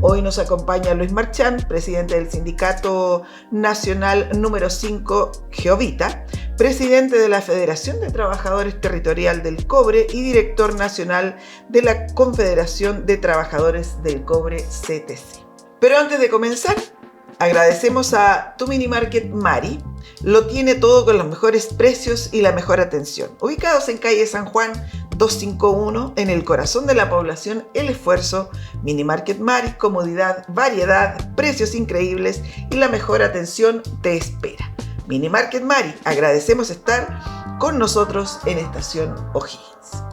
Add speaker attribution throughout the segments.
Speaker 1: Hoy nos acompaña Luis Marchand, presidente del Sindicato Nacional número 5, Geovita, presidente de la Federación de Trabajadores Territorial del Cobre y director nacional de la Confederación de Trabajadores del Cobre, CTC. Pero antes de comenzar, agradecemos a Tu Mini Market Mari. Lo tiene todo con los mejores precios y la mejor atención. Ubicados en calle San Juan 251, en el corazón de la población El Esfuerzo, Mini Market Mari, comodidad, variedad, precios increíbles y la mejor atención te espera. Mini Market Mari, agradecemos estar con nosotros en Estación O'Higgins.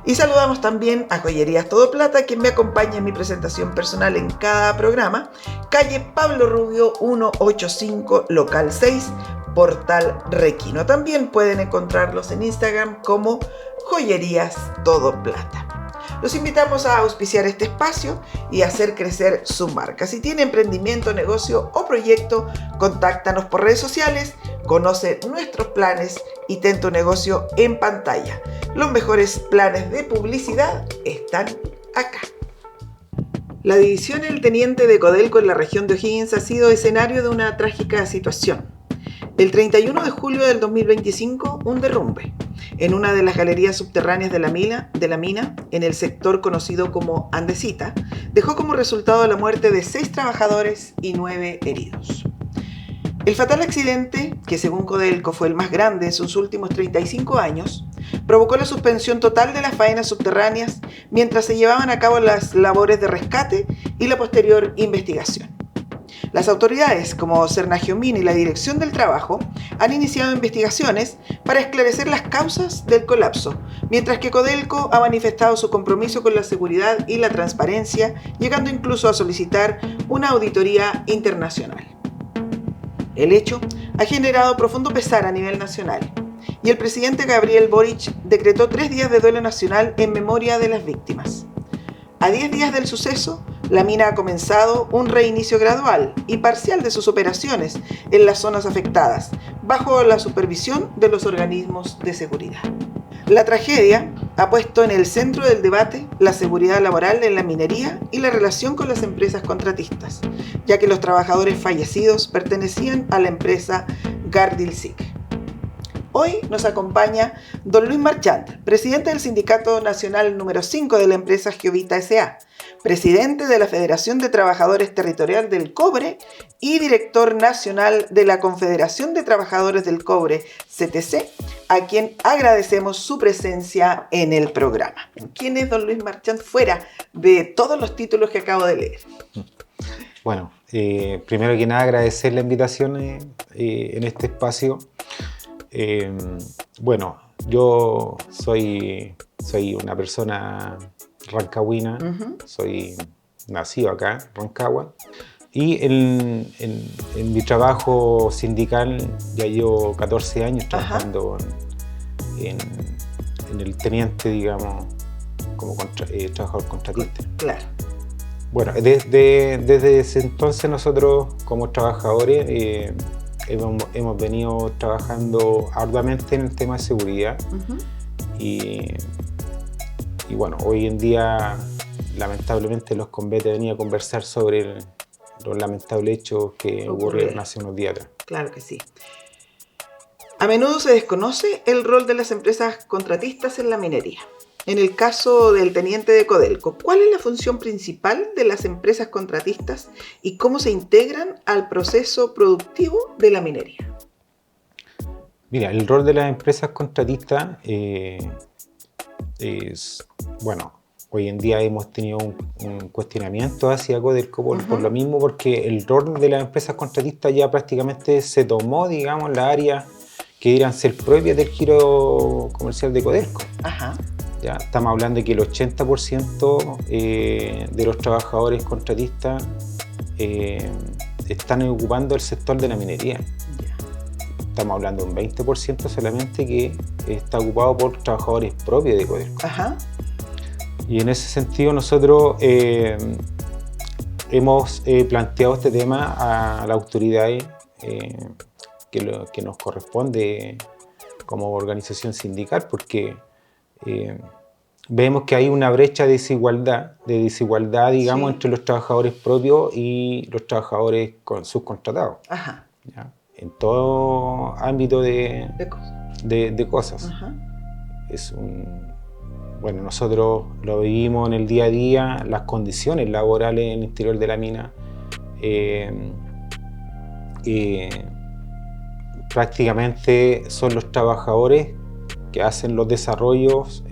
Speaker 1: Y saludamos también a Joyerías Todo Plata, quien me acompaña en mi presentación personal en cada programa. Calle Pablo Rubio 185, local 6, Portal Requino. También pueden encontrarlos en Instagram como Joyerías Todo Plata. Los invitamos a auspiciar este espacio y hacer crecer su marca. Si tiene emprendimiento, negocio o proyecto, contáctanos por redes sociales, conoce nuestros planes y ten tu negocio en pantalla. Los mejores planes de publicidad están acá. La división El Teniente de Codelco en la región de O'Higgins ha sido escenario de una trágica situación. El 31 de julio del 2025, un derrumbe en una de las galerías subterráneas de la mina, en el sector conocido como Andesita, dejó como resultado la muerte de 6 trabajadores y 9 heridos. El fatal accidente, que según Codelco fue el más grande en sus últimos 35 años, provocó la suspensión total de las faenas subterráneas mientras se llevaban a cabo las labores de rescate y la posterior investigación. Las autoridades, como Cernagiomín y la Dirección del Trabajo, han iniciado investigaciones para esclarecer las causas del colapso, mientras que Codelco ha manifestado su compromiso con la seguridad y la transparencia, llegando incluso a solicitar una auditoría internacional. El hecho ha generado profundo pesar a nivel nacional, y el presidente Gabriel Boric decretó 3 días de duelo nacional en memoria de las víctimas. A 10 días del suceso, la mina ha comenzado un reinicio gradual y parcial de sus operaciones en las zonas afectadas, bajo la supervisión de los organismos de seguridad. La tragedia ha puesto en el centro del debate la seguridad laboral en la minería y la relación con las empresas contratistas, ya que los trabajadores fallecidos pertenecían a la empresa Gardilsic. Hoy nos acompaña don Luis Marchand, presidente del Sindicato Nacional número 5 de la empresa Geovita S.A., presidente de la Federación de Trabajadores Territorial del Cobre y director nacional de la Confederación de Trabajadores del Cobre, CTC, a quien agradecemos su presencia en el programa. ¿Quién es don Luis Marchand fuera de todos los títulos que acabo de leer?
Speaker 2: Bueno, primero que nada agradecer la invitación en este espacio. Bueno, yo soy una persona rancagüina, soy nacido acá, Rancagua, y en mi trabajo sindical ya llevo 14 años trabajando en el teniente, digamos, como trabajador contratista.
Speaker 1: Claro.
Speaker 2: Bueno, desde ese entonces nosotros como trabajadores hemos venido trabajando arduamente en el tema de seguridad y bueno, hoy en día lamentablemente los convete venía a conversar sobre los lamentables hechos que ocurrieron hace unos días atrás.
Speaker 1: Claro que sí. A menudo se desconoce el rol de las empresas contratistas en la minería. En el caso del teniente de Codelco, ¿cuál es la función principal de las empresas contratistas y cómo se integran al proceso productivo de la minería?
Speaker 2: Mira, el rol de las empresas contratistas es, bueno, hoy en día hemos tenido un cuestionamiento hacia Codelco por lo mismo, porque el rol de las empresas contratistas ya prácticamente se tomó, digamos, la área que deberían ser propias del giro comercial de Codelco. Ya, estamos hablando de que el 80% de los trabajadores contratistas están ocupando el sector de la minería. Estamos hablando de un 20% solamente que está ocupado por trabajadores propios de Codelco. Y en ese sentido nosotros hemos planteado este tema a las autoridades que nos corresponde como organización sindical, porque vemos que hay una brecha de desigualdad, digamos, entre los trabajadores propios y los trabajadores subcontratados.
Speaker 1: Ajá.
Speaker 2: ¿Ya? En todo ámbito de cosas.
Speaker 1: Ajá.
Speaker 2: Bueno, nosotros lo vivimos en el día a día, las condiciones laborales en el interior de la mina. Prácticamente son los trabajadores que hacen los desarrollos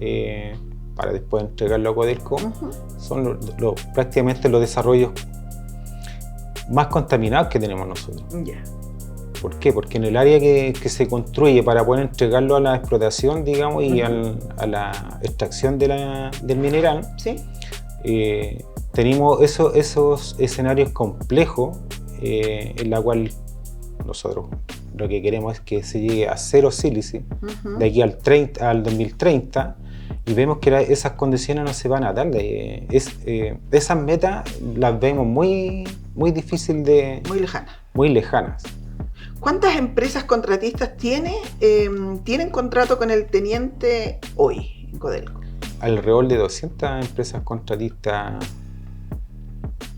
Speaker 2: para después entregarlo a Codelco.
Speaker 1: Uh-huh.
Speaker 2: Son prácticamente los desarrollos más contaminados que tenemos nosotros.
Speaker 1: Yeah.
Speaker 2: ¿Por qué? Porque en el área que se construye para poder entregarlo a la explotación, digamos, y
Speaker 1: uh-huh.
Speaker 2: a la extracción del mineral,
Speaker 1: ¿sí?
Speaker 2: Tenemos esos escenarios complejos en la cual nosotros lo que queremos es que se llegue a cero sílice uh-huh. de aquí al 2030, y vemos que esas condiciones no se van a dar. Esas metas las vemos muy difícil de... Muy lejanas.
Speaker 1: ¿Cuántas empresas contratistas tienen contrato con el teniente hoy en Codelco?
Speaker 2: Alrededor de 200 empresas contratistas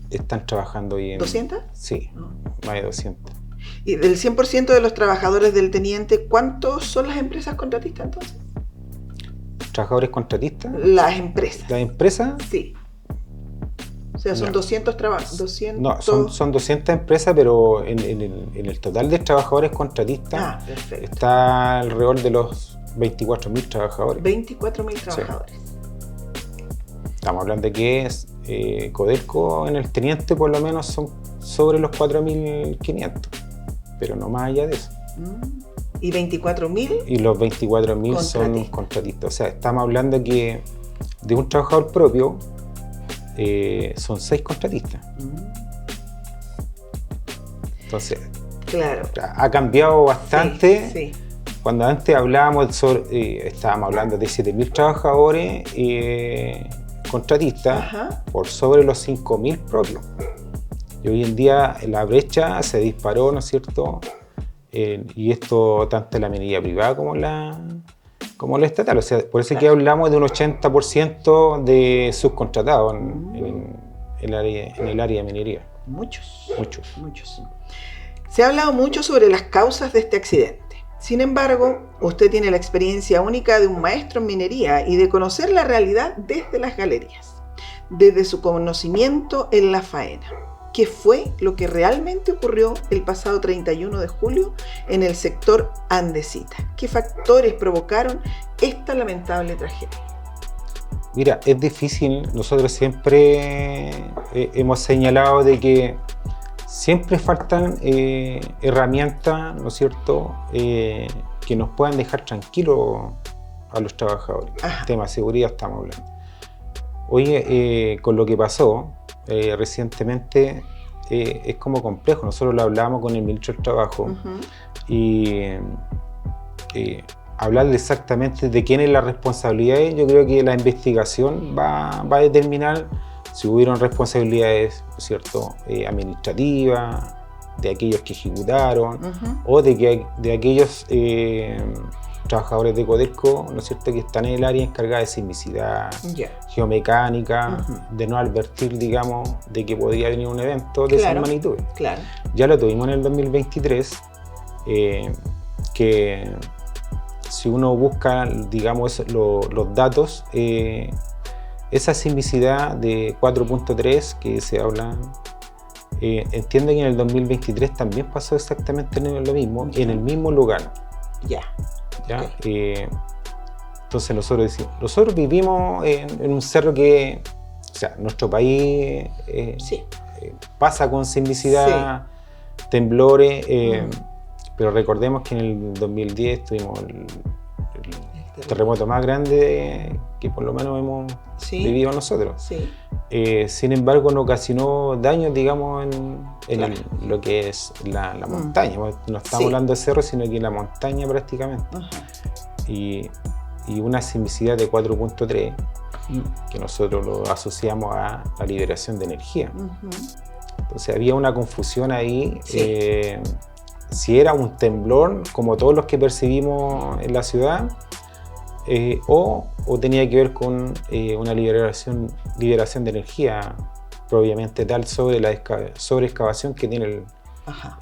Speaker 2: están trabajando hoy en...
Speaker 1: ¿200?
Speaker 2: Sí, más de 200.
Speaker 1: ¿Y del 100% de los trabajadores del teniente, cuántos son las empresas contratistas entonces?
Speaker 2: ¿Trabajadores contratistas?
Speaker 1: Las empresas.
Speaker 2: ¿Las empresas?
Speaker 1: Sí. O sea, son 200 trabajadores.
Speaker 2: No, son 200 empresas, pero en el total de trabajadores contratistas está alrededor de los 24.000 trabajadores.
Speaker 1: 24.000 trabajadores.
Speaker 2: Sí. Estamos hablando de que Codelco en el teniente por lo menos son sobre los 4.500, pero no más allá de eso.
Speaker 1: ¿Y 24.000?
Speaker 2: Y los 24.000 son contratistas. O sea, estamos hablando que de un trabajador propio son 6 contratistas. Entonces,
Speaker 1: claro,
Speaker 2: ha cambiado bastante.
Speaker 1: Sí.
Speaker 2: Cuando antes hablábamos estábamos hablando de 7.000 trabajadores contratistas. Ajá. Por sobre los 5.000 propios. Y hoy en día la brecha se disparó, ¿no es cierto? Y esto tanto en la minería privada como la estatal. O sea, por eso es que hablamos de un 80% de subcontratados en el área de minería.
Speaker 1: Muchos. Se ha hablado mucho sobre las causas de este accidente. Sin embargo, usted tiene la experiencia única de un maestro en minería y de conocer la realidad desde las galerías, desde su conocimiento en la faena. ¿Qué fue lo que realmente ocurrió el pasado 31 de julio en el sector Andesita? ¿Qué factores provocaron esta lamentable tragedia?
Speaker 2: Mira, es difícil. Nosotros siempre hemos señalado de que siempre faltan herramientas, ¿no es cierto?, que nos puedan dejar tranquilos a los trabajadores. Ajá. Tema de seguridad estamos hablando. Oye, con lo que pasó recientemente es como complejo. Nosotros lo hablábamos con el ministro del Trabajo. Uh-huh. Y hablarle exactamente de quién es la responsabilidad, yo creo que la investigación va a determinar si hubieron responsabilidades, ¿no es cierto?, administrativas, de aquellos que ejecutaron, uh-huh. o de aquellos trabajadores de Codelco, ¿no es cierto?, que están en el área encargada de sismicidad, geomecánica, uh-huh. de no advertir, digamos, de que podría venir un evento de esa magnitud.
Speaker 1: Claro.
Speaker 2: Ya lo tuvimos en el 2023, que si uno busca, digamos, los datos, esa sismicidad de 4.3 que se habla, entiendo que en el 2023 también pasó exactamente lo mismo, en el mismo lugar.
Speaker 1: ¿Ya?
Speaker 2: Okay. Entonces nosotros vivimos en un cerro que, o sea, nuestro país pasa con sismicidad, temblores, pero recordemos que en el 2010 tuvimos el terremoto más grande que por lo menos hemos vivido nosotros. Sí. Sin embargo, no ocasionó daños, digamos, en lo que es la montaña. No estamos hablando de cerro, sino que en la montaña prácticamente. Uh-huh. Y una sismicidad de 4.3, que nosotros lo asociamos a la liberación de energía. Uh-huh. Entonces había una confusión ahí. Si era un temblor, como todos los que percibimos en la ciudad, o tenía que ver con una liberación de energía propiamente tal sobre la sobreexcavación que tiene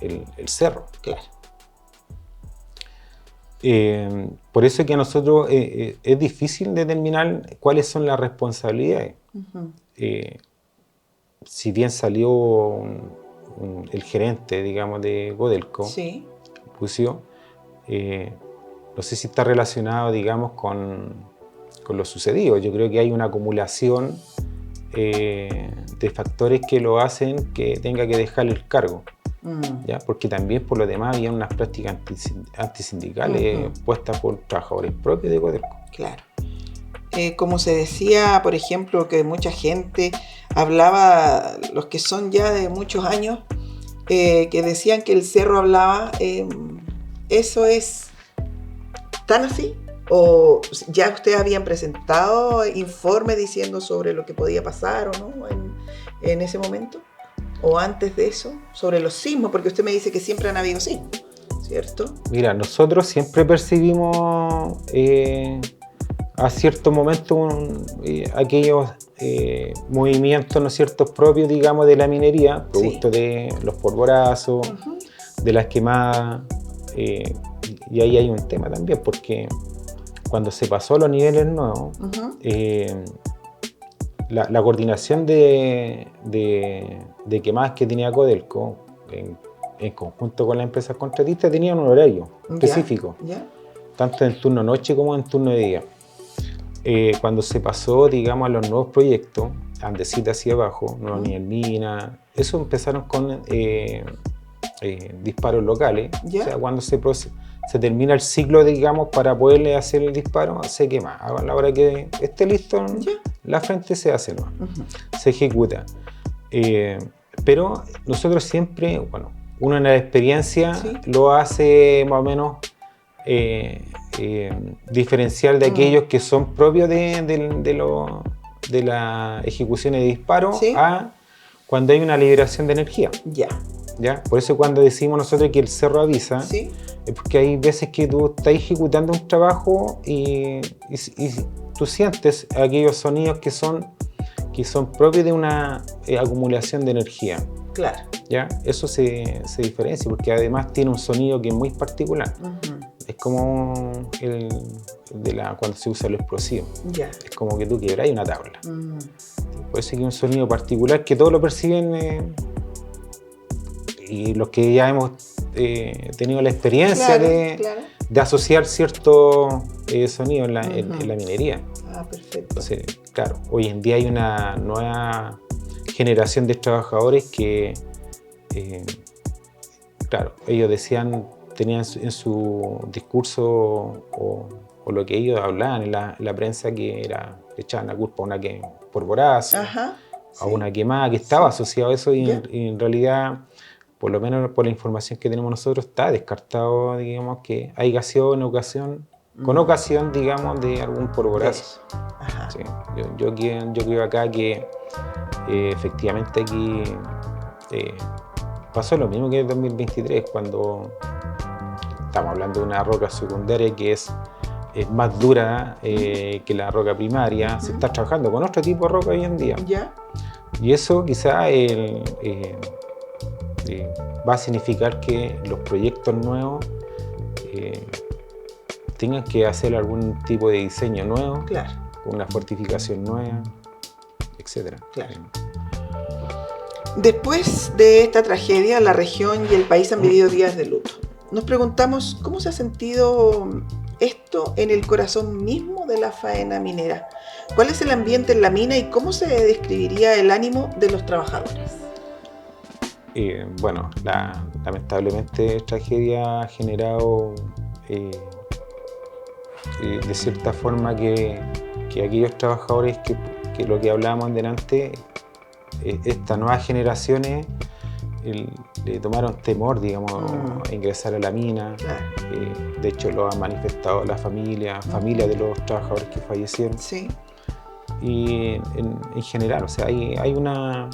Speaker 2: el cerro.
Speaker 1: Claro.
Speaker 2: Por eso es que a nosotros es difícil determinar cuáles son las responsabilidades. Si bien salió el gerente, digamos, de Codelco,
Speaker 1: Sí.
Speaker 2: Pucio, no sé si está relacionado, digamos, con lo sucedido. Yo creo que hay una acumulación de factores que lo hacen que tenga que dejar el cargo. ¿Ya? Porque también por lo demás había unas prácticas antisindicales puestas por trabajadores propios de Codelco.
Speaker 1: Claro. Como se decía, por ejemplo, que mucha gente hablaba, los que son ya de muchos años, que decían que el cerro hablaba, ¿eso es tan así? ¿O ya ustedes habían presentado informes diciendo sobre lo que podía pasar o no en ese momento? ¿O antes de eso? Sobre los sismos, porque usted me dice que siempre han habido sismos, ¿cierto?
Speaker 2: Mira, nosotros siempre percibimos a cierto momento aquellos movimientos, ¿no es cierto?, propios, digamos, de la minería, producto de los polvorazos, de las quemadas, y ahí hay un tema también, porque cuando se pasó a los niveles nuevos, la coordinación de quemadas que tenía Codelco, en conjunto con las empresas contratistas, tenía un horario específico, tanto en turno noche como en turno de día. Cuando se pasó, digamos, a los nuevos proyectos, Andesita hacia abajo, Nueva Mina, eso empezaron con disparos locales. O sea, cuando se termina el ciclo, digamos, para poderle hacer el disparo, se quema. A la hora que esté listo, la frente se hace, ¿no? Se ejecuta. Pero nosotros siempre, bueno, uno en la experiencia lo hace más o menos diferencial de aquellos que son propios de la ejecución de disparos a cuando hay una liberación de energía. ¿Ya? Por eso cuando decimos nosotros que el cerro avisa, es porque hay veces que tú estás ejecutando un trabajo y tú sientes aquellos sonidos que son propios de una acumulación de energía.
Speaker 1: Claro.
Speaker 2: ¿Ya? Eso se diferencia porque además tiene un sonido que es muy particular. Es como cuando se usa lo explosivo. Es como que tú quebras una tabla. Por eso hay un sonido particular que todos lo perciben, y los que ya hemos tenido la experiencia de asociar ciertos sonidos en la minería.
Speaker 1: Perfecto.
Speaker 2: Entonces, claro, hoy en día hay una nueva generación de trabajadores que, claro, ellos tenían en su discurso o lo que ellos hablaban en la prensa, que le echaban la culpa a una polvorazo, a una quemada, que estaba asociado a eso y en realidad, por lo menos por la información que tenemos nosotros, está descartado, digamos, que haya sido con ocasión, digamos, de algún polvorazo. Sí. Yo creo acá que efectivamente aquí pasó lo mismo que en 2023, cuando estamos hablando de una roca secundaria que es más dura que la roca primaria. Se está trabajando con otro tipo de roca hoy en día. Y eso quizá va a significar que los proyectos nuevos tengan que hacer algún tipo de diseño nuevo, una fortificación nueva, etc.
Speaker 1: Después de esta tragedia, la región y el país han vivido días de luto. Nos preguntamos cómo se ha sentido esto en el corazón mismo de la faena minera. ¿Cuál es el ambiente en la mina y cómo se describiría el ánimo de los trabajadores?
Speaker 2: Bueno, lamentablemente esta tragedia ha generado de cierta forma que aquellos trabajadores que lo que hablábamos delante, estas nuevas generaciones le tomaron temor, digamos, a ingresar a la mina. De hecho lo han manifestado la familia de los trabajadores que fallecieron. Y en general, o sea, hay un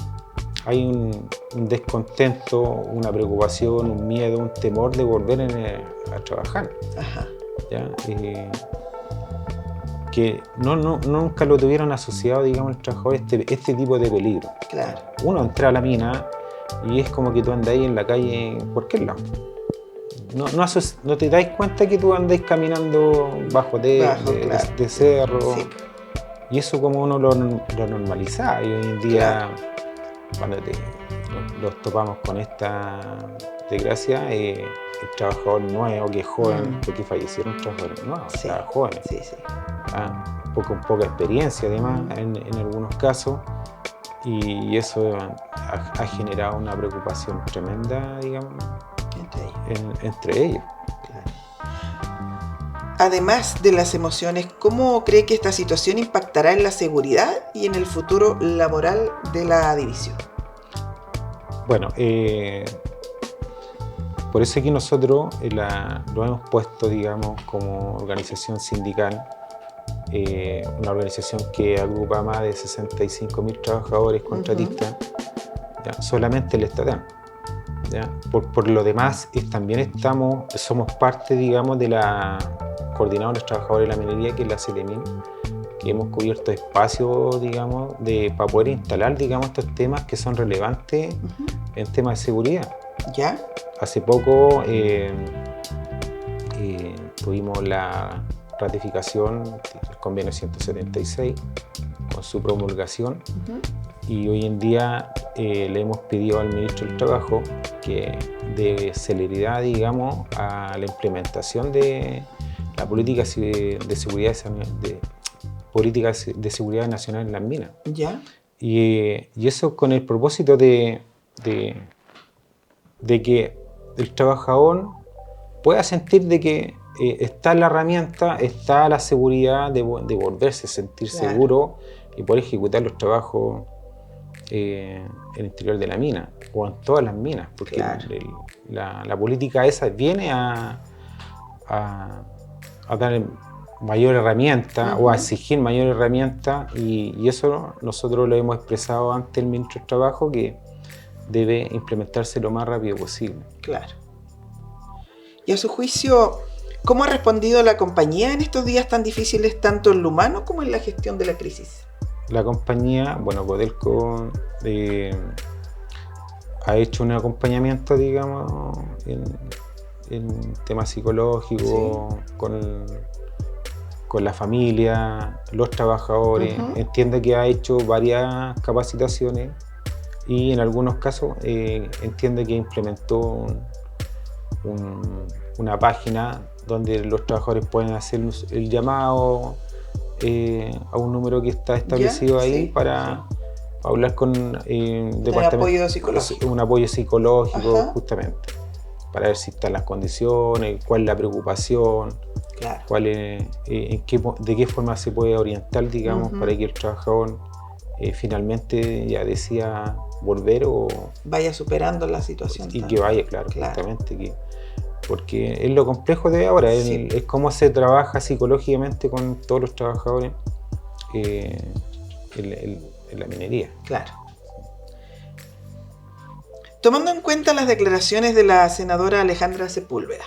Speaker 2: descontento, una preocupación, un miedo, un temor de volver a trabajar. ¿Ya? que nunca lo tuvieron asociado, digamos, el trabajador este tipo de peligro.
Speaker 1: Claro.
Speaker 2: Uno entra a la mina y es como que tú andas ahí en la calle por qué lado. No te das cuenta que tú andáis caminando bajo de cerro. Sí. Y eso como uno lo normalizaba. Y hoy en día, cuando los topamos con esta desgracia, el trabajador nuevo, que es joven, porque fallecieron trabajadores nuevos, sí. Jóvenes.
Speaker 1: Sí, sí.
Speaker 2: Con poca experiencia, además, en algunos casos. Y eso ha generado una preocupación tremenda, digamos, entre ellos.
Speaker 1: Claro. Además de las emociones, ¿cómo cree que esta situación impactará en la seguridad y en el futuro laboral de la división?
Speaker 2: Bueno, por eso es que nosotros lo hemos puesto, digamos, como organización sindical, una organización que agrupa más de 65.000 trabajadores contratistas, ¿ya? Solamente el estatal. ¿Ya? Por lo demás, también somos parte, digamos, de la Coordinadora de los Trabajadores de la Minería, que es la CETEMIN, que hemos cubierto espacios, digamos, para poder instalar, digamos, estos temas que son relevantes en temas de seguridad.
Speaker 1: ¿Ya?
Speaker 2: Hace poco tuvimos la ratificación del convenio 176 con su promulgación, y hoy en día le hemos pedido al ministro del Trabajo que dé celeridad, digamos, a la implementación de la política de seguridad nacional en las minas.
Speaker 1: ¿Ya?
Speaker 2: Y eso con el propósito de que el trabajador pueda sentir de que está la herramienta, está la seguridad de volverse a sentir seguro y poder ejecutar los trabajos en el interior de la mina o en todas las minas, porque la política esa viene a dar mayor herramienta o a exigir mayor herramienta, y eso nosotros lo hemos expresado ante el ministro del Trabajo, que debe implementarse lo más rápido posible.
Speaker 1: Claro. Y a su juicio, ¿cómo ha respondido la compañía en estos días tan difíciles, tanto en lo humano como en la gestión de la crisis?
Speaker 2: La compañía, bueno, Codelco ha hecho un acompañamiento, digamos, en temas psicológicos, con la familia, los trabajadores. Entiende que ha hecho varias capacitaciones y en algunos casos entiende que implementó una página donde los trabajadores pueden hacer el llamado a un número que está establecido ahí para hablar con
Speaker 1: apoyo psicológico.
Speaker 2: Un apoyo psicológico, justamente, para ver si están las condiciones, cuál es la preocupación, de qué forma se puede orientar, digamos, para que el trabajador finalmente ya decida volver o
Speaker 1: vaya superando la situación.
Speaker 2: Y que vaya, justamente, porque es lo complejo de ahora, es cómo se trabaja psicológicamente con todos los trabajadores en la minería.
Speaker 1: Claro. Tomando en cuenta las declaraciones de la senadora Alejandra Sepúlveda,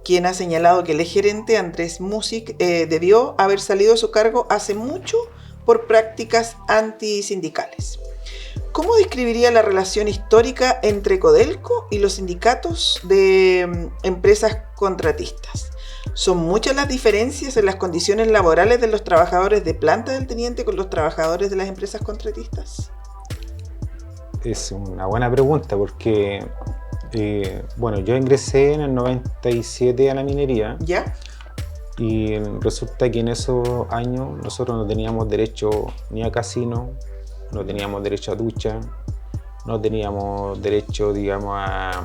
Speaker 1: quien ha señalado que el gerente Andrés Music debió haber salido de su cargo hace mucho por prácticas antisindicales, ¿cómo describiría la relación histórica entre Codelco y los sindicatos de empresas contratistas? ¿Son muchas las diferencias en las condiciones laborales de los trabajadores de planta del teniente con los trabajadores de las empresas contratistas?
Speaker 2: Es una buena pregunta, porque yo ingresé en el 97 a la minería.
Speaker 1: ¿Ya?
Speaker 2: Y resulta que en esos años nosotros no teníamos derecho ni a casino, no teníamos derecho a ducha, no teníamos derecho, digamos, a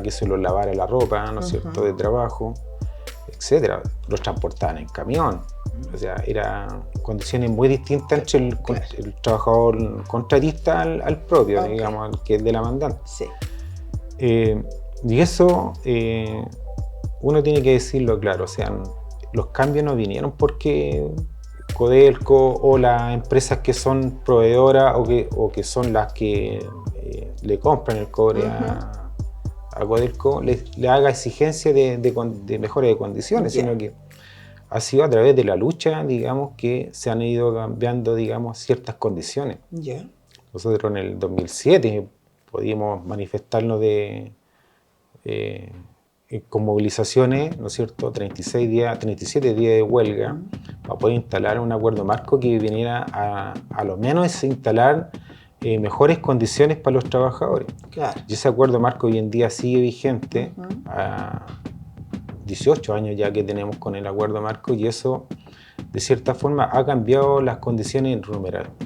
Speaker 2: que se los lavara la ropa, ¿no es cierto?, de trabajo, etcétera. Los transportaban en camión. O sea, eran condiciones muy distintas entre el trabajador contratista al propio, digamos, al que es demandante.
Speaker 1: Sí.
Speaker 2: Y eso uno tiene que decirlo claro, o sea, los cambios no vinieron porque Codelco o las empresas que son proveedoras o que son las que le compran el cobre a Codelco le haga exigencia de mejora de condiciones, sino que ha sido a través de la lucha, digamos, que se han ido cambiando, digamos, ciertas condiciones.
Speaker 1: Ya.
Speaker 2: Nosotros en el 2007 pudimos manifestarnos con movilizaciones, ¿no es cierto?, 37 días de huelga, para poder instalar un acuerdo marco que viniera a lo menos instalar mejores condiciones para los trabajadores.
Speaker 1: Claro.
Speaker 2: Y ese acuerdo marco hoy en día sigue vigente, a 18 años ya que tenemos con el acuerdo marco, y eso de cierta forma ha cambiado las condiciones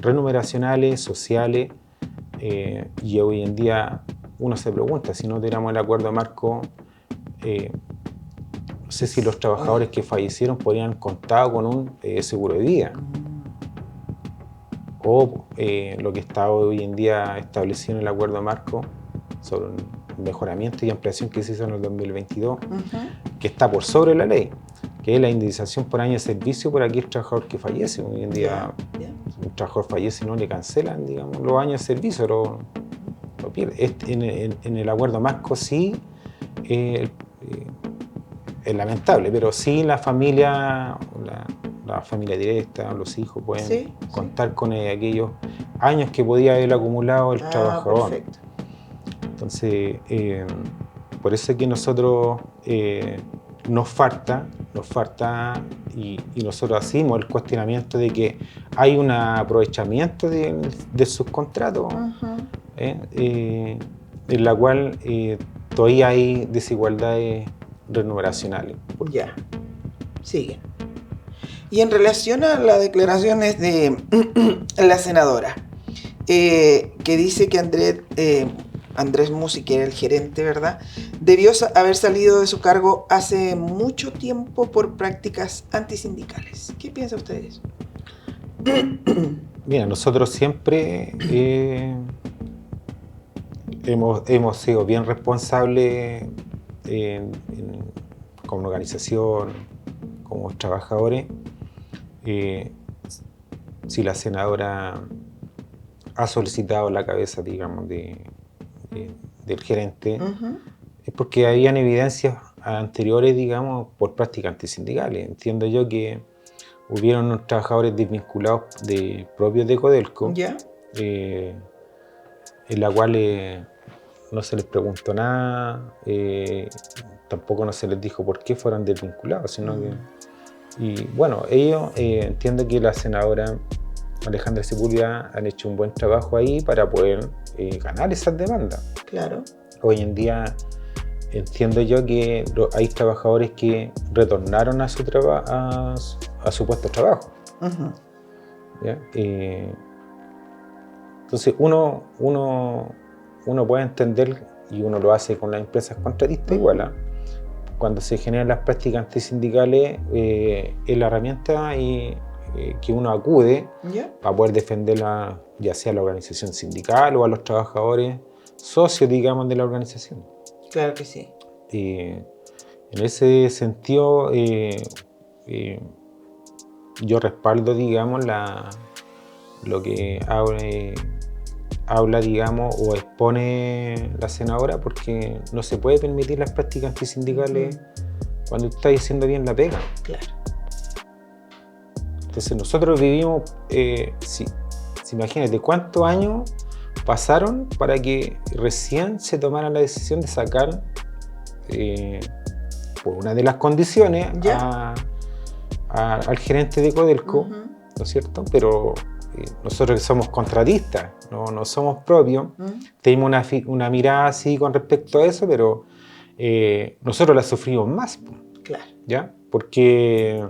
Speaker 2: remuneracionales, sociales, y hoy en día uno se pregunta, si no tuviéramos el acuerdo marco, no sé si los trabajadores que fallecieron podrían haber contado con un seguro de vida. O lo que está hoy en día establecido en el acuerdo marco sobre un mejoramiento y ampliación que se hizo en el 2022, que está por sobre la ley, que es la indemnización por año de servicio por aquel trabajador que fallece. Hoy en día un trabajador fallece y no le cancelan, digamos, los años de servicio, lo pierde. En el acuerdo marco sí es lamentable, pero sí la familia directa, los hijos pueden contar con aquellos años que podía haber acumulado el trabajador.
Speaker 1: Perfecto.
Speaker 2: Entonces, por eso es que nosotros nos falta y nosotros hacemos el cuestionamiento de que hay un aprovechamiento de sus contratos, en la cual todavía hay desigualdades remuneracionales.
Speaker 1: Ya, sigue. Y en relación a las declaraciones de la senadora, que dice que Andrés Musi, que era el gerente, ¿verdad?, debió haber salido de su cargo hace mucho tiempo por prácticas antisindicales. ¿Qué piensa usted de eso?
Speaker 2: Mira, nosotros siempre hemos sido bien responsables como organización, como trabajadores. Si la senadora ha solicitado la cabeza, digamos, del gerente, es porque habían evidencias anteriores, digamos, por prácticas antisindicales. Entiendo yo que hubieron unos trabajadores desvinculados propios de Codelco, en la cual no se les preguntó nada, tampoco no se les dijo por qué fueron desvinculados, sino que... Y bueno, ellos, entiendo que la senadora Alejandra Sepúlveda han hecho un buen trabajo ahí para poder ganar esas demandas.
Speaker 1: Claro.
Speaker 2: Hoy en día entiendo yo que hay trabajadores que retornaron a su puesto de trabajo. ¿Ya? Entonces uno puede entender, y uno lo hace con las empresas contratistas igual, cuando se generan las prácticas antisindicales, es la herramienta que uno acude para poder defenderla, ya sea a la organización sindical o a los trabajadores socios, digamos, de la organización.
Speaker 1: Claro que sí.
Speaker 2: En ese sentido, yo respaldo, digamos, lo que habla, digamos, o expone la senadora, porque no se puede permitir las prácticas antisindicales cuando está haciendo bien la pega.
Speaker 1: Claro.
Speaker 2: Entonces nosotros vivimos, imagínate cuántos años pasaron para que recién se tomara la decisión de sacar, por una de las condiciones, al gerente de Codelco, ¿no es cierto? Pero nosotros que somos contratistas, no somos propios, tenemos una mirada así con respecto a eso, pero nosotros la sufrimos más.
Speaker 1: Claro.
Speaker 2: ¿Ya? Porque...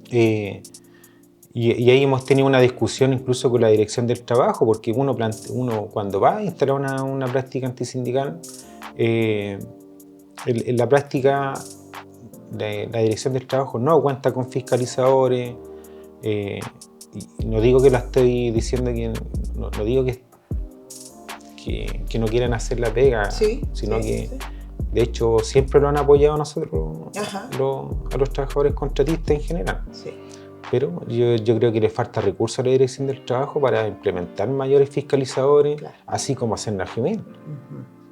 Speaker 2: Y ahí hemos tenido una discusión incluso con la dirección del trabajo, porque uno cuando va a instalar una práctica antisindical, en la práctica la dirección del trabajo no cuenta con fiscalizadores. Y no digo que la estoy diciendo no digo que no quieran hacer la pega, sino que de hecho siempre lo han apoyado a nosotros, a los trabajadores contratistas en general.
Speaker 1: Sí.
Speaker 2: Pero yo creo que le falta recursos a la dirección del trabajo para implementar mayores fiscalizadores, así como Senargemín.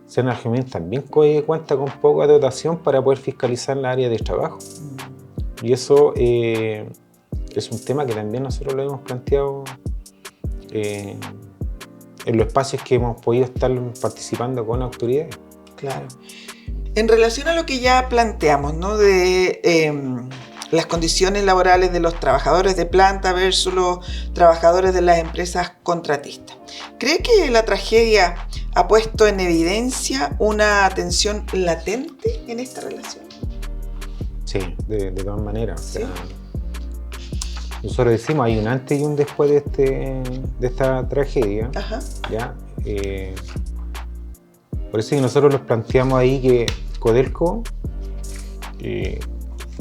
Speaker 2: Senargemín también cuenta con poca dotación para poder fiscalizar la área de trabajo. Y eso es un tema que también nosotros lo hemos planteado en los espacios que hemos podido estar participando con autoridades.
Speaker 1: Claro. En relación a lo que ya planteamos, ¿no? De las condiciones laborales de los trabajadores de planta versus los trabajadores de las empresas contratistas, ¿cree que la tragedia ha puesto en evidencia una tensión latente en esta relación?
Speaker 2: Sí, de todas maneras.
Speaker 1: ¿Sí?
Speaker 2: O sea, nosotros decimos, hay un antes y un después de esta tragedia.
Speaker 1: Ajá.
Speaker 2: ¿Ya? Por eso que nosotros nos planteamos ahí que Codelco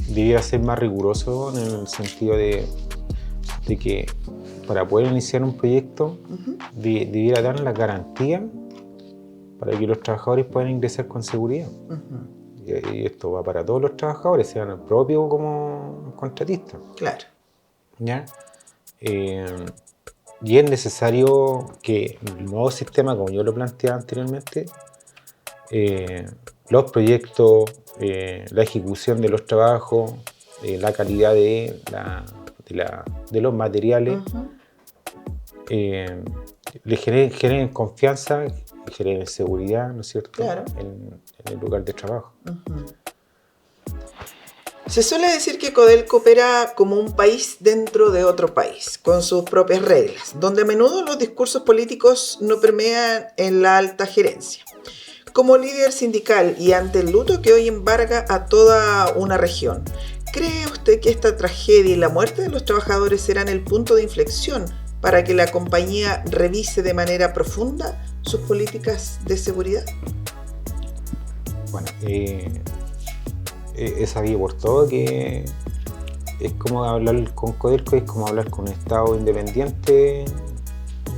Speaker 2: debiera ser más riguroso en el sentido de que para poder iniciar un proyecto debiera dar la garantía para que los trabajadores puedan ingresar con seguridad. Y esto va para todos los trabajadores, sean el propio como contratistas.
Speaker 1: Claro.
Speaker 2: ¿Ya? Y es necesario que el nuevo sistema, como yo lo planteaba anteriormente, los proyectos, la ejecución de los trabajos, la calidad de los materiales, le generen confianza y generen seguridad, ¿no es cierto?
Speaker 1: Claro.
Speaker 2: En el lugar de trabajo.
Speaker 1: Se suele decir que Codelco opera como un país dentro de otro país, con sus propias reglas, donde a menudo los discursos políticos no permean en la alta gerencia. Como líder sindical y ante el luto que hoy embarga a toda una región, ¿cree usted que esta tragedia y la muerte de los trabajadores serán el punto de inflexión para que la compañía revise de manera profunda sus políticas de seguridad?
Speaker 2: Bueno, he sabido por todo que es como hablar con Codelco, es como hablar con un Estado independiente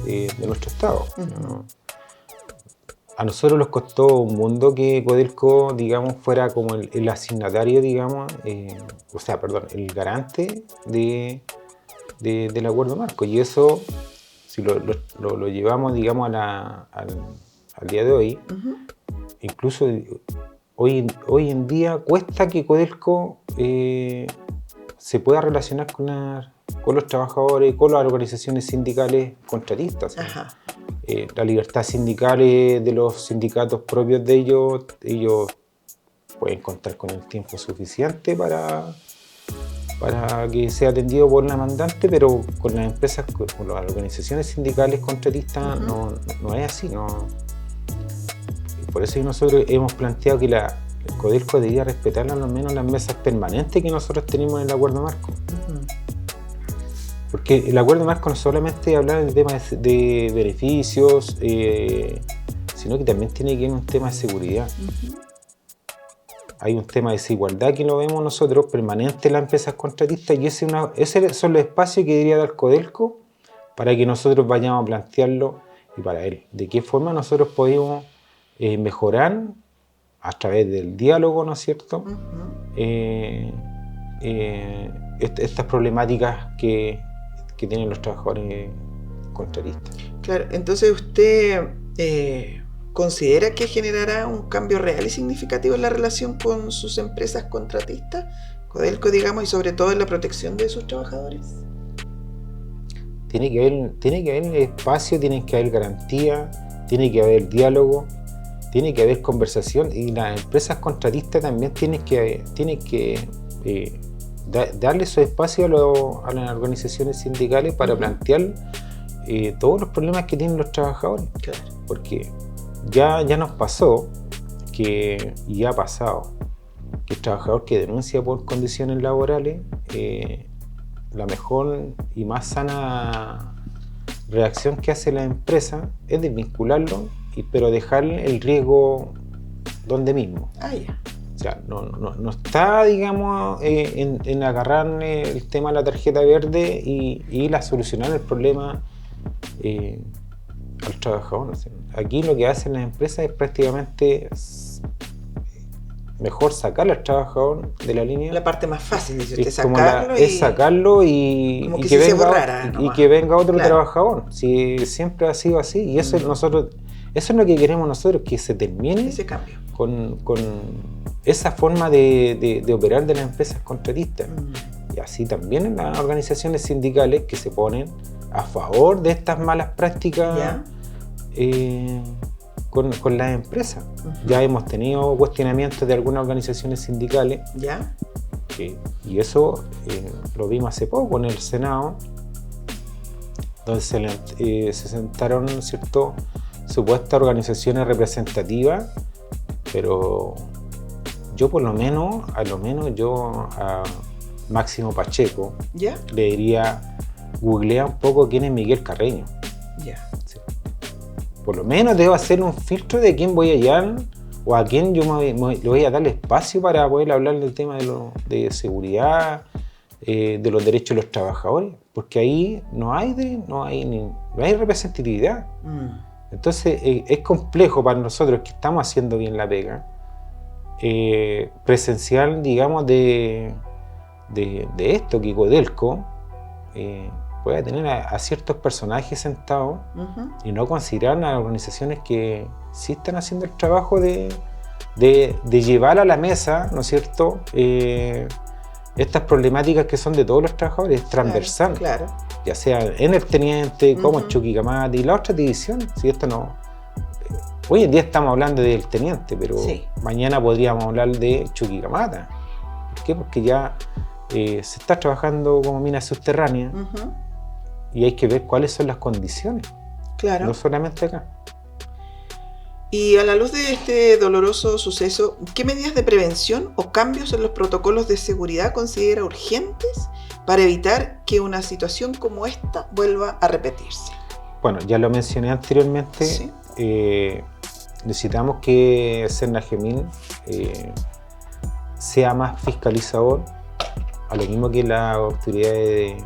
Speaker 2: de nuestro Estado, ¿no? A nosotros nos costó un mundo que Codelco, digamos, fuera como el asignatario, digamos, el garante del acuerdo marco. Y eso, si lo llevamos, digamos, al día de hoy, incluso hoy en día cuesta que Codelco se pueda relacionar con los trabajadores, con las organizaciones sindicales contratistas.
Speaker 1: Ajá.
Speaker 2: La libertad sindical de los sindicatos propios de ellos pueden contar con el tiempo suficiente para que sea atendido por la mandante, pero con las empresas, con las organizaciones sindicales contratistas no es así, no. Y por eso que nosotros hemos planteado que el Codelco debería respetar al menos las mesas permanentes que nosotros tenemos en el acuerdo marco. Porque el acuerdo marco no solamente habla de temas de beneficios, sino que también tiene que ver un tema de seguridad. Hay un tema de desigualdad que lo vemos nosotros permanente en las empresas contratistas, y esos son los espacios que debería dar Codelco para que nosotros vayamos a plantearlo y para él. De qué forma nosotros podemos mejorar a través del diálogo, ¿no es cierto? Estas problemáticas que tienen los trabajadores contratistas.
Speaker 1: Claro, entonces usted considera que generará un cambio real y significativo en la relación con sus empresas contratistas, Codelco, digamos, y sobre todo en la protección de sus trabajadores.
Speaker 2: Tiene que haber espacio, tiene que haber garantía, tiene que haber diálogo, tiene que haber conversación, y las empresas contratistas también tienen que darle su espacio a las organizaciones sindicales para plantear todos los problemas que tienen los trabajadores.
Speaker 1: Claro.
Speaker 2: Porque ya nos pasó, y ha pasado, que el trabajador que denuncia por condiciones laborales, la mejor y más sana reacción que hace la empresa es desvincularlo, pero dejarle el riesgo donde mismo.
Speaker 1: Ya.
Speaker 2: O sea, no está, digamos, en agarrar el tema de la tarjeta verde y ir a solucionar el problema al trabajador. O sea, aquí lo que hacen las empresas es prácticamente mejor sacar al trabajador de la línea.
Speaker 1: La parte más fácil, dice usted,
Speaker 2: sacarlo y
Speaker 1: como
Speaker 2: que
Speaker 1: venga,
Speaker 2: y que venga otro
Speaker 1: claro.
Speaker 2: trabajador. Si siempre ha sido así, y eso nosotros Eso es lo que queremos nosotros, que se termine
Speaker 1: ese cambio
Speaker 2: con esa forma de operar de las empresas contratistas. Y así también en las organizaciones sindicales que se ponen a favor de estas malas prácticas con las empresas. Ya hemos tenido cuestionamientos de algunas organizaciones sindicales. Y eso lo vimos hace poco en el Senado, donde se sentaron, ¿cierto?, supuestas organizaciones representativas, pero yo por lo menos, a Máximo Pacheco le diría, googlea un poco quién es Miguel Carreño. Sí. Por lo menos debo hacer un filtro de quién voy a hallar o a quién yo le voy a dar espacio para poder hablar del tema de seguridad, de los derechos de los trabajadores, porque ahí no hay representatividad. Entonces es complejo para nosotros que estamos haciendo bien la pega, presencial, digamos, de esto, que Codelco pueda tener a ciertos personajes sentados y no considerar a las organizaciones que sí están haciendo el trabajo de llevar a la mesa, ¿no es cierto?, estas problemáticas que son de todos los trabajadores, transversal,
Speaker 1: claro.
Speaker 2: Ya sea en el teniente, como en Chuquicamata y la otra división. Si esto no, hoy en día estamos hablando del teniente, pero mañana podríamos hablar de Chuquicamata. ¿Por qué? Porque ya se está trabajando como mina subterránea y hay que ver cuáles son las condiciones, no solamente acá.
Speaker 1: Y a la luz de este doloroso suceso, ¿qué medidas de prevención o cambios en los protocolos de seguridad considera urgentes para evitar que una situación como esta vuelva a repetirse?
Speaker 2: Bueno, ya lo mencioné anteriormente, necesitamos que Senagemiin sea más fiscalizador, a lo mismo que las autoridades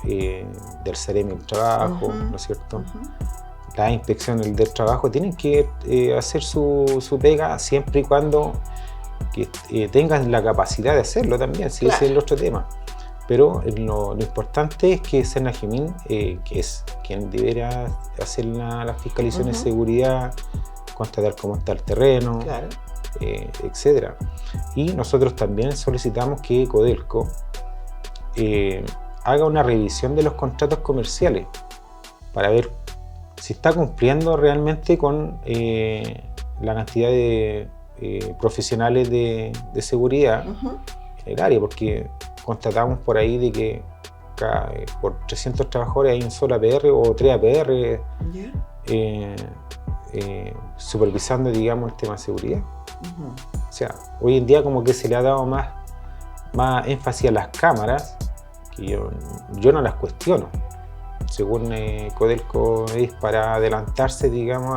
Speaker 2: del Ceremi del Trabajo, ¿no es cierto? Las inspecciones del trabajo tienen que hacer su pega siempre y cuando tengan la capacidad de hacerlo también, si ese es el otro tema. Pero lo importante es que Senagemiin, que es quien deberá hacer la fiscalización de seguridad, constatar cómo está el terreno, etc. Y nosotros también solicitamos que Codelco haga una revisión de los contratos comerciales para ver si está cumpliendo realmente con la cantidad de profesionales de seguridad en el área, porque constatamos por ahí de que por 300 trabajadores hay un solo APR o 3 APR supervisando, digamos, el tema de seguridad. O sea, hoy en día como que se le ha dado más énfasis a las cámaras, que yo no las cuestiono. Según Codelco es para adelantarse, digamos,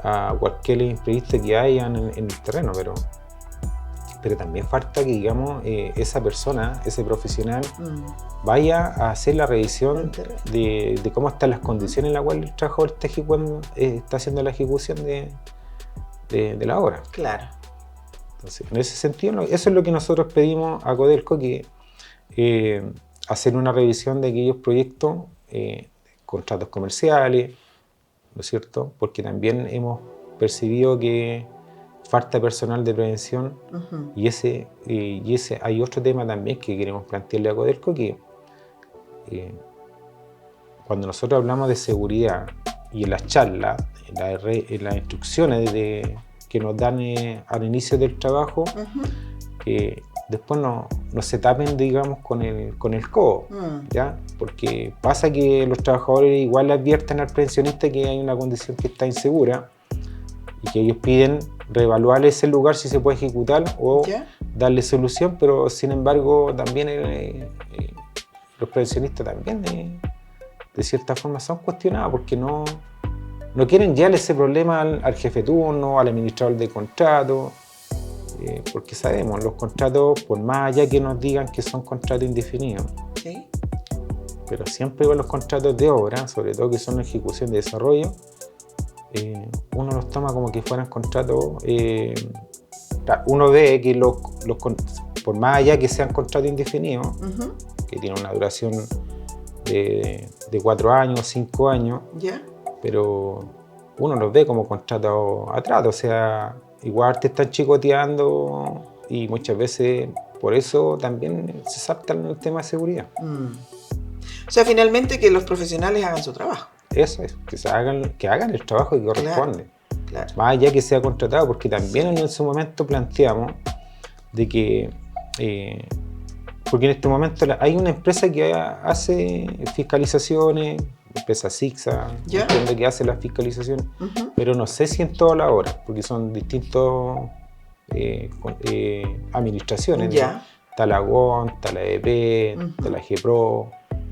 Speaker 2: a cualquier imprevisto que haya en el terreno, pero también falta que, digamos, esa persona, ese profesional, vaya a hacer la revisión de cómo están las condiciones en las cuales el trabajador está haciendo la ejecución de la obra.
Speaker 1: Claro.
Speaker 2: Entonces, en ese sentido, eso es lo que nosotros pedimos a Codelco, que hacer una revisión de aquellos proyectos, contratos comerciales, ¿no es cierto? Porque también hemos percibido que falta personal de prevención y hay otro tema también que queremos plantearle a Codelco, que cuando nosotros hablamos de seguridad y en las charlas, en las instrucciones que nos dan al inicio del trabajo, después no se tapen, digamos, con el codo, ¿ya? Porque pasa que los trabajadores igual le advierten al prevencionista que hay una condición que está insegura y que ellos piden reevaluar ese lugar si se puede ejecutar o darle solución, pero sin embargo también los prevencionistas también de cierta forma son cuestionados porque no quieren llevarle ese problema al jefe turno, al administrador de contrato. Porque sabemos, los contratos, por más allá que nos digan que son contratos indefinidos, pero siempre con los contratos de obra, sobre todo que son ejecución de desarrollo, uno los toma como que fueran contratos, uno ve que por más allá que sean contratos indefinidos, que tienen una duración de 4 años, 5 años, pero uno los ve como contratos a trato, o sea, igual te están chicoteando y muchas veces por eso también se saltan el tema de seguridad.
Speaker 1: O sea, finalmente que los profesionales hagan su trabajo.
Speaker 2: Eso es, que hagan el trabajo que corresponde.
Speaker 1: Claro.
Speaker 2: Más allá que sea contratado, porque también en su momento planteamos de que, porque en este momento hay una empresa que hace fiscalizaciones, empresa Sixa, que hace las fiscalizaciones, pero no sé si en todas las horas, porque son distintos administraciones.
Speaker 1: Ya.
Speaker 2: Está la GON, está la EDP, está la GPRO,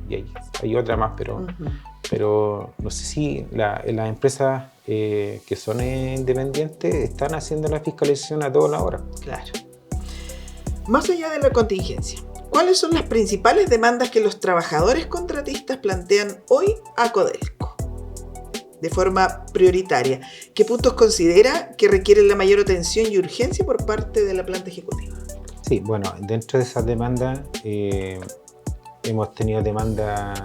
Speaker 2: y hay otra más, pero no sé si las empresas que son independientes están haciendo la fiscalización a todas las horas.
Speaker 1: Claro. Más allá de la contingencia, ¿cuáles son las principales demandas que los trabajadores contratistas plantean hoy a Codelco de forma prioritaria? ¿Qué puntos considera que requieren la mayor atención y urgencia por parte de la planta ejecutiva?
Speaker 2: Sí, bueno, dentro de esas demandas hemos tenido demandas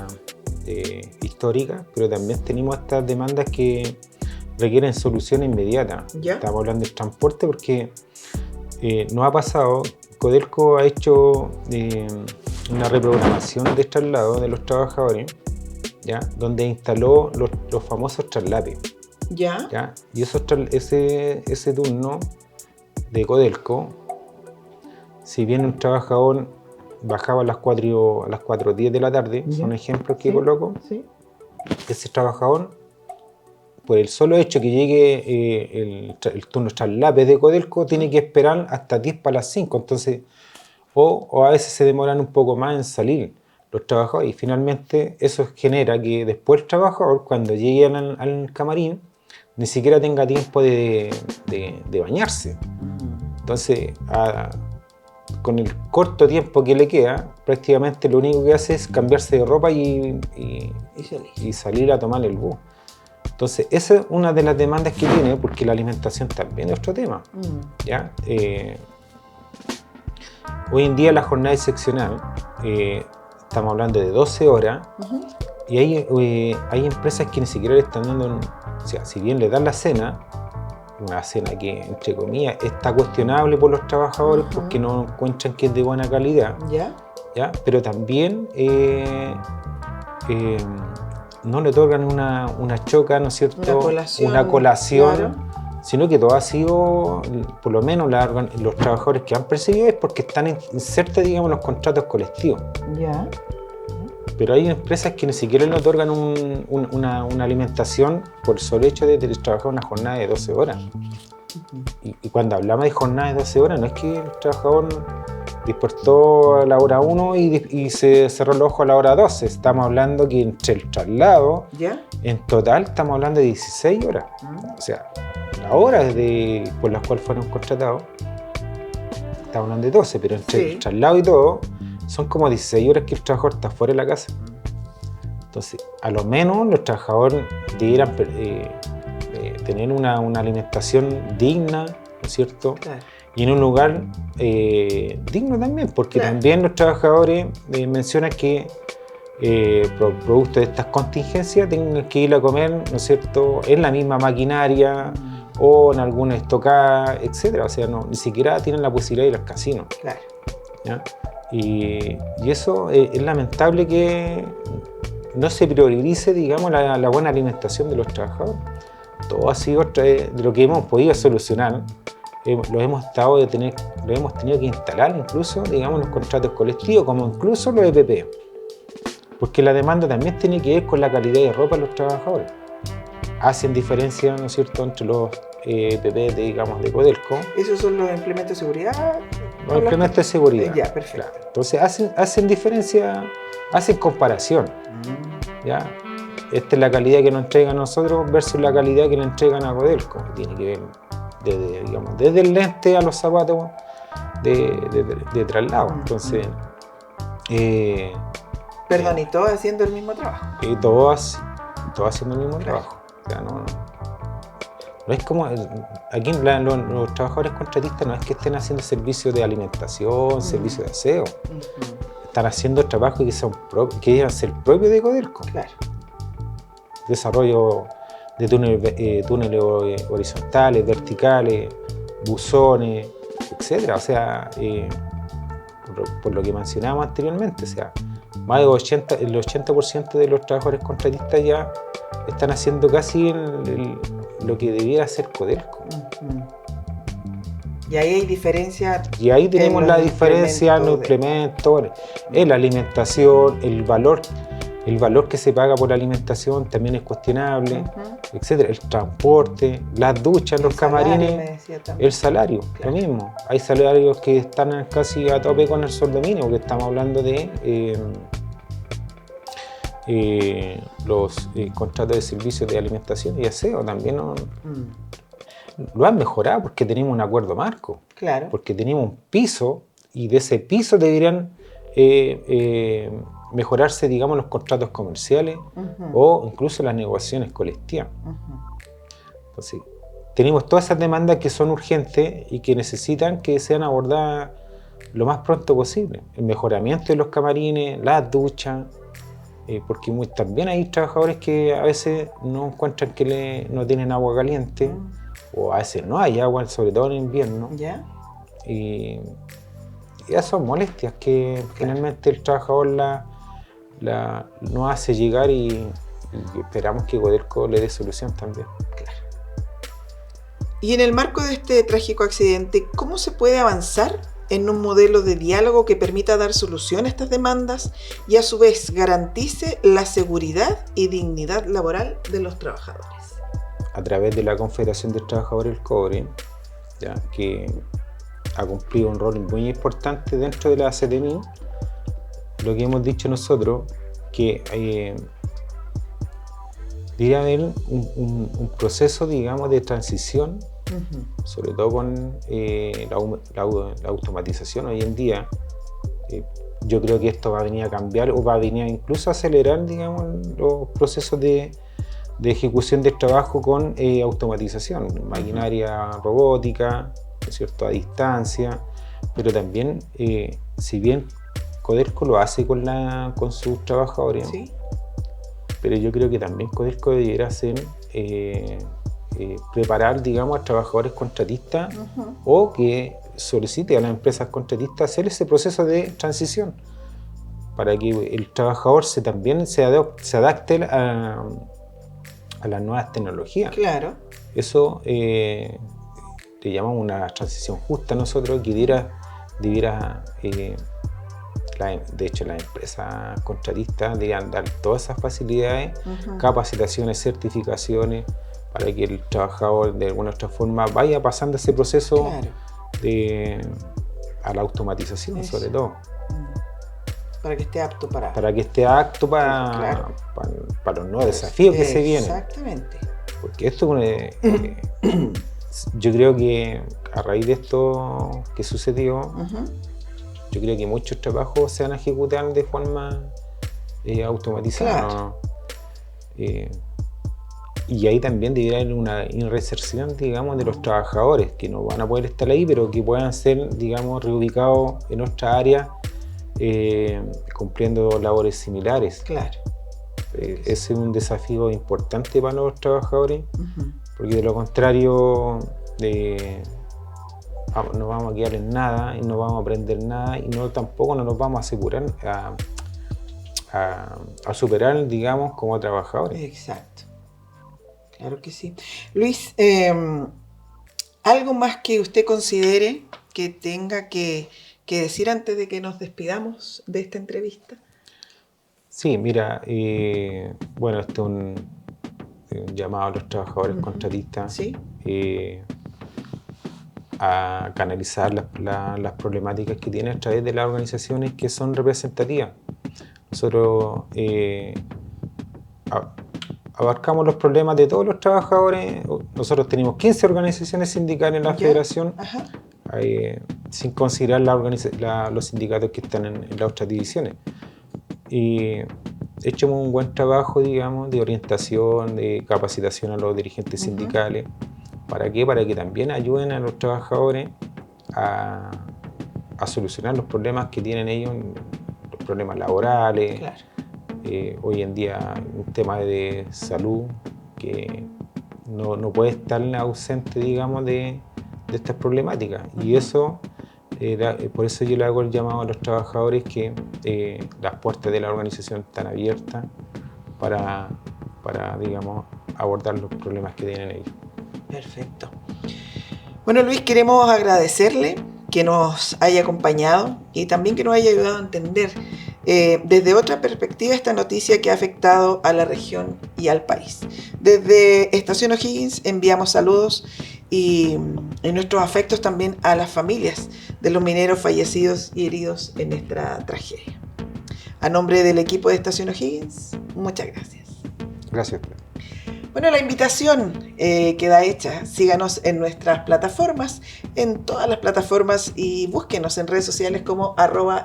Speaker 2: históricas, pero también tenemos estas demandas que requieren solución inmediata.
Speaker 1: ¿Ya?
Speaker 2: Estamos hablando del transporte porque nos ha pasado, Codelco ha hecho una reprogramación de traslado de los trabajadores, ¿ya? Donde instaló los famosos traslapes.
Speaker 1: ¿Ya?
Speaker 2: ¿Ya? Y ese turno de Codelco, si bien un trabajador bajaba a las 4:10 de la tarde, son ejemplos que coloco, ese trabajador, por el solo hecho que llegue el turno traslape de Codelco, tiene que esperar hasta 10 para las 5, entonces, o a veces se demoran un poco más en salir los trabajadores, y finalmente eso genera que después el trabajador, cuando llegue al camarín, ni siquiera tenga tiempo de bañarse. Entonces, con el corto tiempo que le queda, prácticamente lo único que hace es cambiarse de ropa y salir a tomar el bus. Entonces, esa es una de las demandas que tiene, porque la alimentación también es otro tema. ¿Ya? Hoy en día la jornada es seccional, estamos hablando de 12 horas, y hay empresas que ni siquiera le están dando, o sea, si bien le dan la cena, una cena que, entre comillas, está cuestionable por los trabajadores porque no encuentran que es de buena calidad, ¿ya? Pero también no le otorgan una choca, ¿no es cierto? Una colación, claro. Sino que todo ha sido, por lo menos los trabajadores que han percibido es porque están insertos, digamos, en los contratos colectivos. Ya. Pero hay empresas que ni siquiera le otorgan una alimentación por el solo hecho de trabajar una jornada de 12 horas. Y cuando hablamos de jornada de 12 horas, no es que el trabajador despertó a la hora 1 y se cerró el ojo a la hora 12. Estamos hablando que entre el traslado, en total estamos hablando de 16 horas. O sea, las horas por las cuales fueron contratados, estamos hablando de 12, pero entre el traslado y todo, son como 16 horas que el trabajador está fuera de la casa. Entonces, a lo menos los trabajadores debieran tener una alimentación digna, ¿no es cierto? Claro. Y en un lugar digno también, porque también los trabajadores mencionan que producto de estas contingencias tengan que ir a comer, ¿no es cierto?, en la misma maquinaria o en alguna estocada, etcétera. O sea, ni siquiera tienen la posibilidad de ir al casino. Claro. ¿Ya? Y eso es lamentable que no se priorice, digamos, la buena alimentación de los trabajadores. Todo ha sido de lo que hemos podido solucionar. Lo hemos tenido que instalar incluso, digamos, los contratos colectivos, como incluso los EPP. Porque la demanda también tiene que ver con la calidad de ropa de los trabajadores. Hacen diferencia, ¿no es cierto?, entre los EPP, digamos, de Codelco.
Speaker 1: ¿Esos son los implementos de seguridad?
Speaker 2: Los implementos de seguridad.
Speaker 1: Ya, perfecto.
Speaker 2: Claro. Entonces hacen diferencia, hacen comparación. ¿Ya? Esta es la calidad que nos entregan a nosotros versus la calidad que le entregan a Codelco. Tiene que ver desde el lente a los zapatos de traslado. Entonces,
Speaker 1: perdón, ¿y todos haciendo el mismo trabajo?
Speaker 2: Y todos haciendo el mismo trabajo. O sea, no es como aquí los trabajadores contratistas no es que estén haciendo servicios de alimentación, servicios de aseo. Están haciendo trabajo que deben ser propios de Codelco.
Speaker 1: Claro.
Speaker 2: Desarrollo túneles horizontales, verticales, buzones, etcétera. O sea, por lo que mencionábamos anteriormente, o sea, más del el 80% de los trabajadores contratistas ya están haciendo casi lo que debiera hacer Codelco.
Speaker 1: Y ahí hay diferencia.
Speaker 2: Y ahí tenemos la diferencia en los implementos, en la alimentación, el valor que se paga por la alimentación también es cuestionable, etcétera. El transporte, las duchas, los camarines, el salario, claro. Lo mismo. Hay salarios que están casi a tope con el sueldo mínimo, que estamos hablando de los contratos de servicios de alimentación y aseo también lo han mejorado porque tenemos un acuerdo marco,
Speaker 1: claro.
Speaker 2: Porque tenemos un piso y de ese piso deberían mejorarse, digamos, los contratos comerciales o incluso las negociaciones colectivas. Entonces, tenemos todas esas demandas que son urgentes y que necesitan que sean abordadas lo más pronto posible. El mejoramiento de los camarines, las duchas, porque también hay trabajadores que a veces no encuentran que no tienen agua caliente o a veces no hay agua, sobre todo en invierno.
Speaker 1: ¿Ya?
Speaker 2: Y esas son molestias que finalmente el trabajador no hace llegar y esperamos que Codelco le dé solución también.
Speaker 1: Claro. Y en el marco de este trágico accidente, ¿cómo se puede avanzar en un modelo de diálogo que permita dar solución a estas demandas y a su vez garantice la seguridad y dignidad laboral de los trabajadores?
Speaker 2: A través de la Confederación de Trabajadores del Cobre, ya, que ha cumplido un rol muy importante dentro de la CTMI, lo que hemos dicho nosotros, que debería haber un proceso, digamos, de transición, sobre todo con la automatización hoy en día. Yo creo que esto va a venir a cambiar o va a venir incluso a acelerar, digamos, los procesos de ejecución del trabajo con automatización, maquinaria robótica, ¿no es cierto?, a distancia, pero también, si bien Codelco lo hace con sus trabajadores,
Speaker 1: ¿sí?,
Speaker 2: pero yo creo que también Codelco debiera hacer, preparar, digamos, a trabajadores contratistas o que solicite a las empresas contratistas hacer ese proceso de transición para que el trabajador también se adapte a las nuevas tecnologías.
Speaker 1: Claro.
Speaker 2: Eso le llamamos una transición justa nosotros, que debiera de hecho las empresas contratistas deberían dar todas esas facilidades, capacitaciones, certificaciones, para que el trabajador de alguna otra forma vaya pasando ese proceso, claro, a la automatización. Eso, sobre todo.
Speaker 1: Para que esté apto para
Speaker 2: claro, para los nuevos desafíos que se vienen.
Speaker 1: Exactamente.
Speaker 2: Porque esto, yo creo que a raíz de esto que sucedió, yo creo que muchos trabajos se van a ejecutar de forma automatizada.
Speaker 1: Claro.
Speaker 2: Y ahí también debería haber una reinserción, digamos, de los trabajadores que no van a poder estar ahí, pero que puedan ser, digamos, reubicados en otra área, cumpliendo labores similares.
Speaker 1: Claro.
Speaker 2: Ese es un desafío importante para los trabajadores, porque de lo contrario no vamos a quedar en nada y no vamos a aprender nada y tampoco nos vamos a asegurar a superar, digamos, como trabajadores.
Speaker 1: Exacto. Claro que sí. Luis, ¿algo más que usted considere que tenga que decir antes de que nos despidamos de esta entrevista?
Speaker 2: Sí, mira, bueno, esto es un llamado a los trabajadores contratistas,
Speaker 1: ¿sí?,
Speaker 2: a canalizar las problemáticas que tienen a través de las organizaciones que son representativas. Nosotros abarcamos los problemas de todos los trabajadores. Nosotros tenemos 15 organizaciones sindicales en la federación, sin considerar los sindicatos que están en las otras divisiones. Y echamos un buen trabajo, digamos, de orientación, de capacitación a los dirigentes sindicales. ¿Para qué? Para que también ayuden a los trabajadores a solucionar los problemas que tienen ellos, los problemas laborales.
Speaker 1: Claro.
Speaker 2: Hoy en día un tema de salud que no puede estar ausente, digamos, de estas problemáticas. Y eso, por eso yo le hago el llamado a los trabajadores que las puertas de la organización están abiertas para digamos, abordar los problemas que tienen ellos.
Speaker 1: Perfecto. Bueno, Luis, queremos agradecerle que nos haya acompañado y también que nos haya ayudado a entender desde otra perspectiva esta noticia que ha afectado a la región y al país. Desde Estación O'Higgins enviamos saludos y nuestros afectos también a las familias de los mineros fallecidos y heridos en esta tragedia. A nombre del equipo de Estación O'Higgins, muchas gracias.
Speaker 2: Gracias.
Speaker 1: Bueno, la invitación queda hecha. Síganos en nuestras plataformas, en todas las plataformas, y búsquenos en redes sociales como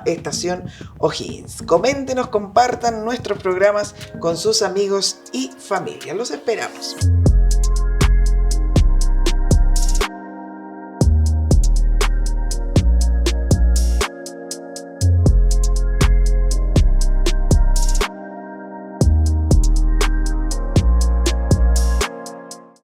Speaker 1: @Estación O'Higgins. Coméntenos, compartan nuestros programas con sus amigos y familia. Los esperamos.